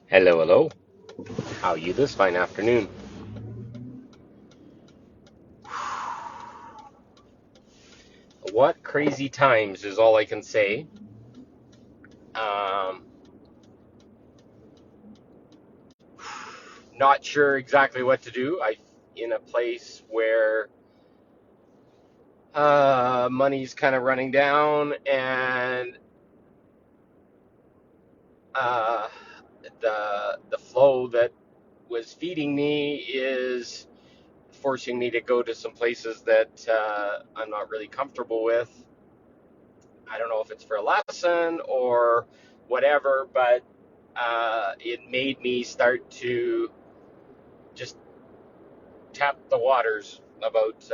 Hello, hello. How are you this fine afternoon? What crazy times is all I can say. Um, Not sure exactly what to do. I'm in a place where money's kind of running down, and uh, the flow that was feeding me is forcing me to go to some places that I'm not really comfortable with. I don't know if it's for a lesson or whatever, but it made me start to just tap the waters about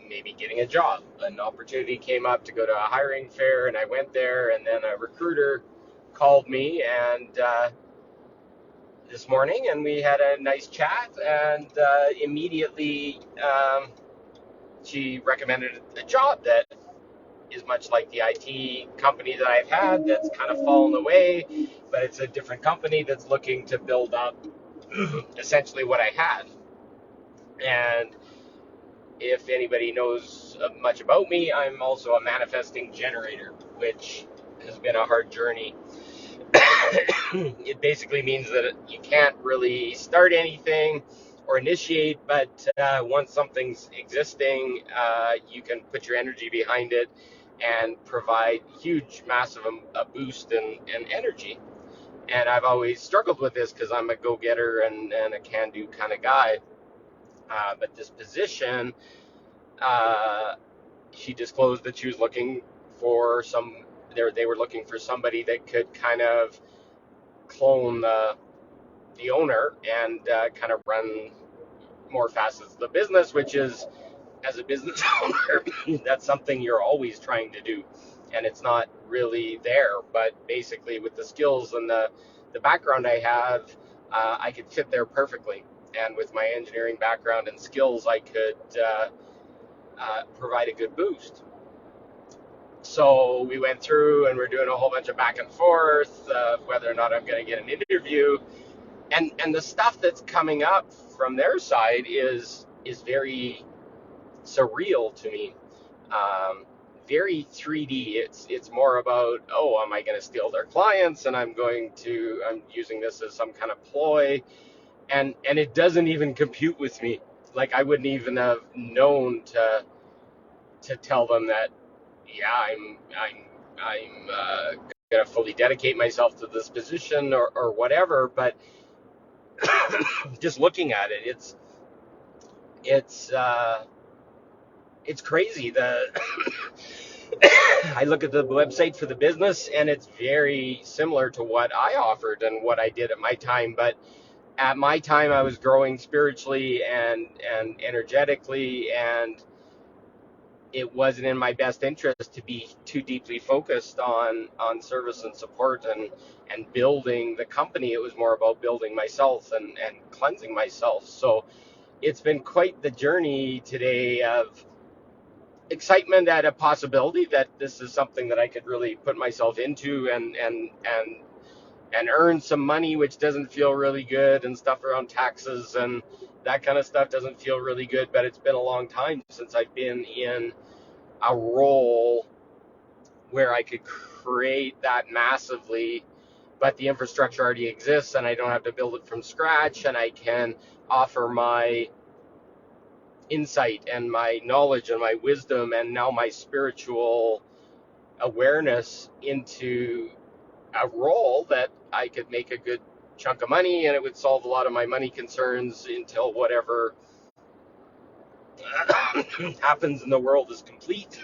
maybe getting a job. An opportunity came up to go to a hiring fair, and I went there, and then a recruiter called me and this morning, and we had a nice chat, and immediately she recommended a job that is much like the IT company that I've had that's kind of fallen away, but it's a different company that's looking to build up essentially what I had. And if anybody knows much about me, I'm also a manifesting generator, which has been a hard journey. It basically means that you can't really start anything or initiate, but once something's existing, you can put your energy behind it and provide huge, massive a boost and energy. And I've always struggled with this because I'm a go-getter and a can-do kind of guy. But this position, uh, she disclosed that she was looking for they were looking for somebody that could kind of clone the owner and kind of run more facets of the business, which is, as a business owner, that's something you're always trying to do. And it's not really there, but basically with the skills and the background I have, I could fit there perfectly. And with my engineering background and skills, I could provide a good boost. So we went through and we're doing a whole bunch of back and forth of whether or not I'm going to get an interview. And the stuff that's coming up from their side is very surreal to me. Um, Very 3D. It's more about, oh, am I going to steal their clients, and I'm using this as some kind of ploy, and it doesn't even compute with me. Like, I wouldn't even have known to tell them that, yeah, I'm gonna fully dedicate myself to this position or whatever. But just looking at it, it's uh, it's crazy. The I look at the website for the business, and it's very similar to what I offered and what I did at my time. But at my time, I was growing spiritually and energetically, and it wasn't in my best interest to be too deeply focused on service and support and building the company. It was more about building myself and cleansing myself. So it's been quite the journey today of excitement at a possibility that this is something that I could really put myself into and earn some money, which doesn't feel really good, and stuff around taxes and that kind of stuff doesn't feel really good. But it's been a long time since I've been in a role where I could create that massively, but the infrastructure already exists and I don't have to build it from scratch, and I can offer my insight and my knowledge and my wisdom and now my spiritual awareness into a role that I could make a good chunk of money, and it would solve a lot of my money concerns until whatever happens in the world is complete.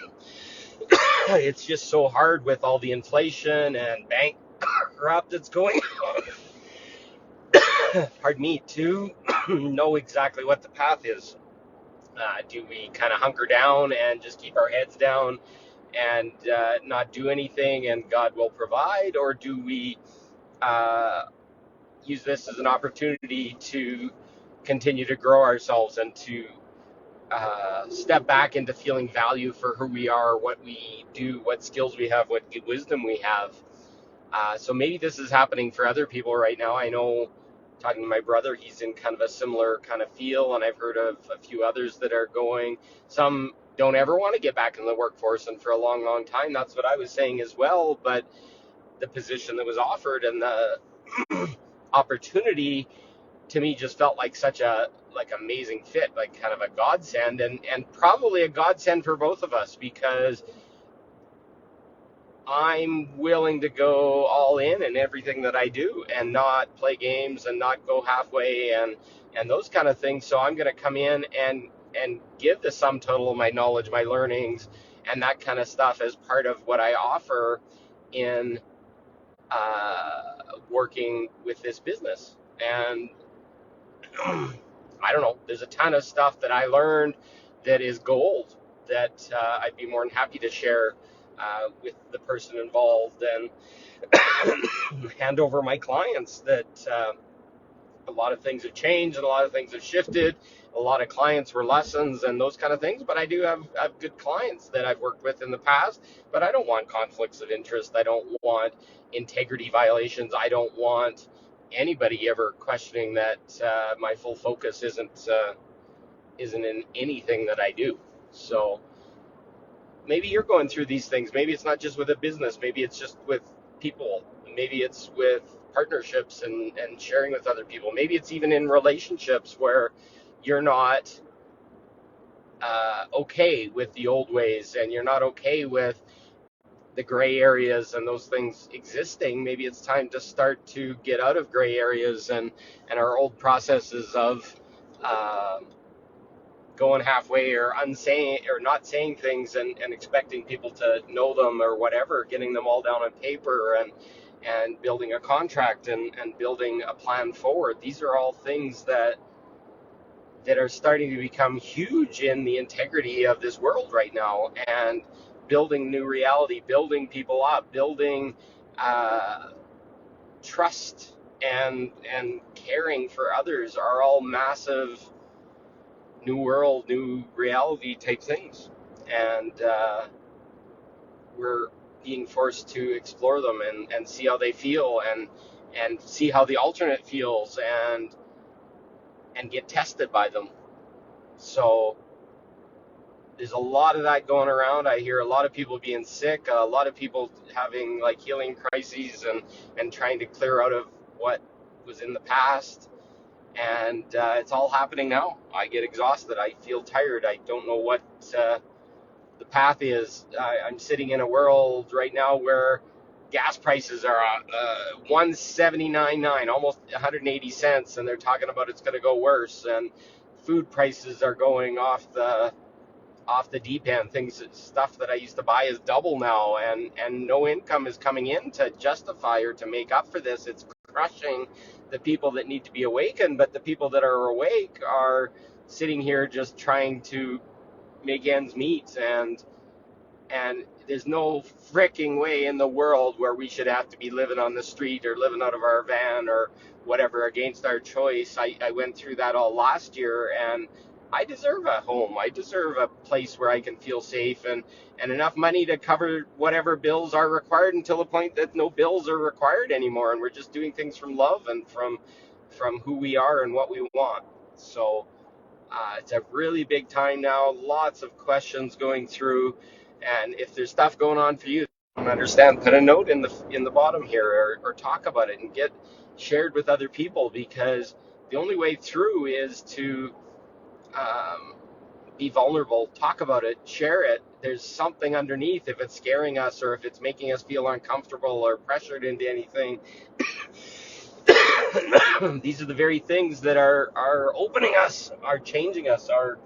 It's just so hard with all the inflation and bank corrupt that's going on. Pardon me, to know exactly what the path is. Do we kind of hunker down and just keep our heads down and not do anything and God will provide? Or do we uh, use this as an opportunity to continue to grow ourselves and to step back into feeling value for who we are, what we do, what skills we have, what wisdom we have? So maybe this is happening for other people right now. I know, talking to my brother, he's in kind of a similar kind of feel, and I've heard of a few others that are going. Some don't ever want to get back in the workforce, and for a long, long time, that's what I was saying as well. But the position that was offered and the opportunity to me just felt like such a like amazing fit, like kind of a godsend, and probably a godsend for both of us, because I'm willing to go all in everything that I do and not play games and not go halfway and those kind of things. So I'm going to come in and give the sum total of my knowledge, my learnings, and that kind of stuff as part of what I offer in working with this business. And I don't know, there's a ton of stuff that I learned that is gold that I'd be more than happy to share with the person involved and hand over my clients. That a lot of things have changed and a lot of things have shifted. A lot of clients were lessons and those kind of things, but I do have good clients that I've worked with in the past. But I don't want conflicts of interest. I don't want integrity violations. I don't want anybody ever questioning that my full focus isn't in anything that I do. So maybe you're going through these things. Maybe it's not just with a business. Maybe it's just with people. Maybe it's with partnerships and sharing with other people. Maybe it's even in relationships where you're not okay with the old ways and you're not okay with the gray areas and those things existing. Maybe it's time to start to get out of gray areas and our old processes of going halfway or unsaying or not saying things and expecting people to know them or whatever, getting them all down on paper and building a contract and building a plan forward. These are all things that are starting to become huge in the integrity of this world right now, and building new reality, building people up, building trust and caring for others are all massive new world, new reality type things. And we're being forced to explore them and see how they feel and see how the alternate feels and get tested by them. So there's a lot of that going around. I hear a lot of people being sick, a lot of people having like healing crises and trying to clear out of what was in the past. And it's all happening now. I get exhausted. I feel tired. I don't know what the path is. I'm sitting in a world right now where gas prices are 179.9, almost 180 cents, and they're talking about it's going to go worse. And food prices are going off the deep end. Stuff that I used to buy is double now, and no income is coming in to justify or to make up for this. It's crushing the people that need to be awakened, but the people that are awake are sitting here just trying to make ends meet, and there's no fricking way in the world where we should have to be living on the street or living out of our van or whatever against our choice. I went through that all last year, and I deserve a home. I deserve a place where I can feel safe and enough money to cover whatever bills are required until the point that no bills are required anymore, and we're just doing things from love and from who we are and what we want. So it's a really big time now. Lots of questions going through, and if there's stuff going on for you, I don't understand. Put a note in the bottom here, or talk about it and get shared with other people, because the only way through is to be vulnerable, talk about it, share it. There's something underneath. If it's scaring us or if it's making us feel uncomfortable or pressured into anything, these are the very things that are opening us, are changing us, are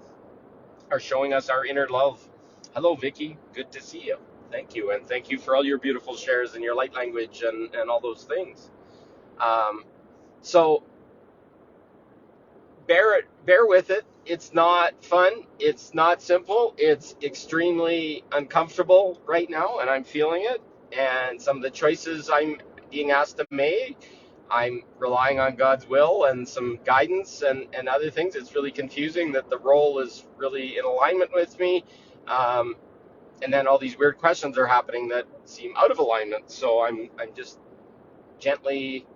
showing us our inner love. Hello, Vicky. Good to see you. Thank you. And thank you for all your beautiful shares and your light language and all those things. So bear with it. It's not fun. It's not simple. It's extremely uncomfortable right now, and I'm feeling it. And some of the choices I'm being asked to make, I'm relying on God's will and some guidance and other things. It's really confusing that the role is really in alignment with me. And then all these weird questions are happening that seem out of alignment. So I'm just gently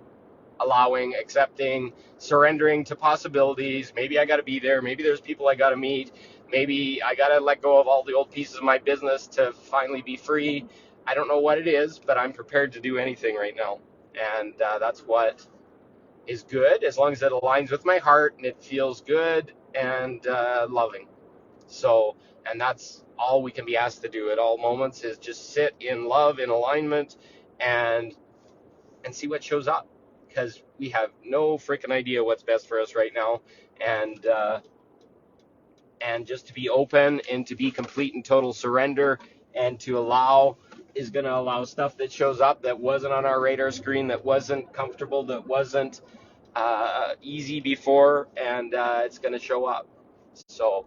allowing, accepting, surrendering to possibilities. Maybe I got to be there. Maybe there's people I got to meet. Maybe I got to let go of all the old pieces of my business to finally be free. I don't know what it is, but I'm prepared to do anything right now. And that's what is good, as long as it aligns with my heart and it feels good and loving. So, and that's all we can be asked to do at all moments, is just sit in love, in alignment, and see what shows up, because we have no freaking idea what's best for us right now. And just to be open and to be complete and total surrender, and to allow is going to allow stuff that shows up that wasn't on our radar screen, that wasn't comfortable, that wasn't easy before, and it's going to show up. So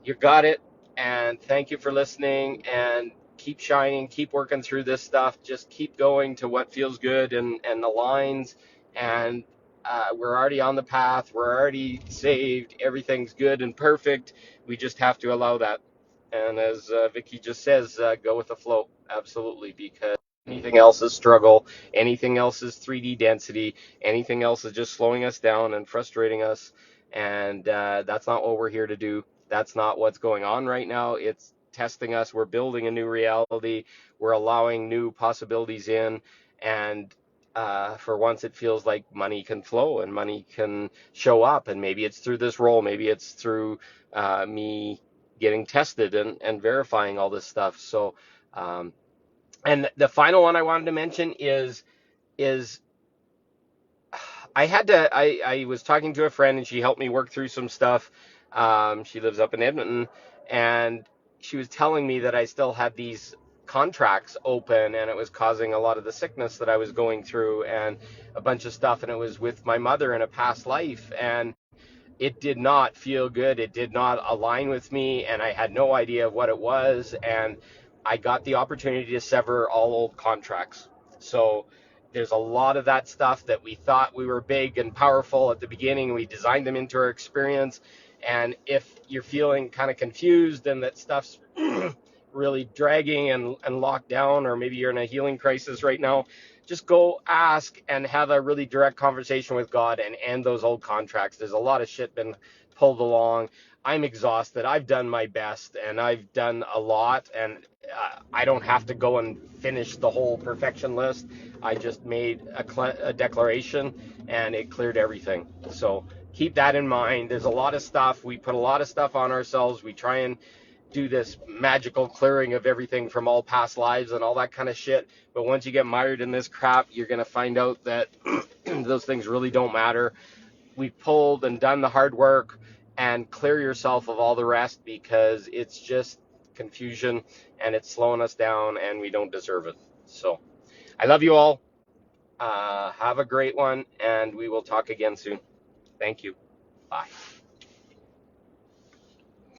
you got it. And thank you for listening, and keep shining, keep working through this stuff. Just keep going to what feels good and aligns. And we're already on the path. We're already saved. Everything's good and perfect. We just have to allow that. And as Vicky just says, go with the flow. Absolutely. Because anything else is struggle. Anything else is 3D density. Anything else is just slowing us down and frustrating us. And that's not what we're here to do. That's not what's going on right now. It's testing us. We're building a new reality. We're allowing new possibilities in. And for once, it feels like money can flow and money can show up. And maybe it's through this role. Maybe it's through me getting tested and verifying all this stuff. So, and the final one I wanted to mention is I was talking to a friend, and she helped me work through some stuff. She lives up in Edmonton, and she was telling me that I still had these contracts open, and it was causing a lot of the sickness that I was going through and a bunch of stuff. And it was with my mother in a past life. And it did not feel good. It did not align with me, and I had no idea of what it was. And I got the opportunity to sever all old contracts. So there's a lot of that stuff that we thought we were big and powerful at the beginning. We designed them into our experience. And if you're feeling kind of confused and that stuff's really dragging and locked down, or maybe you're in a healing crisis right now, just go ask and have a really direct conversation with God and end those old contracts. There's a lot of shit been pulled along. I'm exhausted. I've done my best, and I've done a lot, and I don't have to go and finish the whole perfection list. I just made a declaration, and it cleared everything. So keep that in mind. There's a lot of stuff. We put a lot of stuff on ourselves. We try and do this magical clearing of everything from all past lives and all that kind of shit. But once you get mired in this crap, you're going to find out that those things really don't matter. We've pulled and done the hard work, and clear yourself of all the rest, because it's just confusion and it's slowing us down, and we don't deserve it. So I love you all. Have a great one, and we will talk again soon. Thank you. Bye.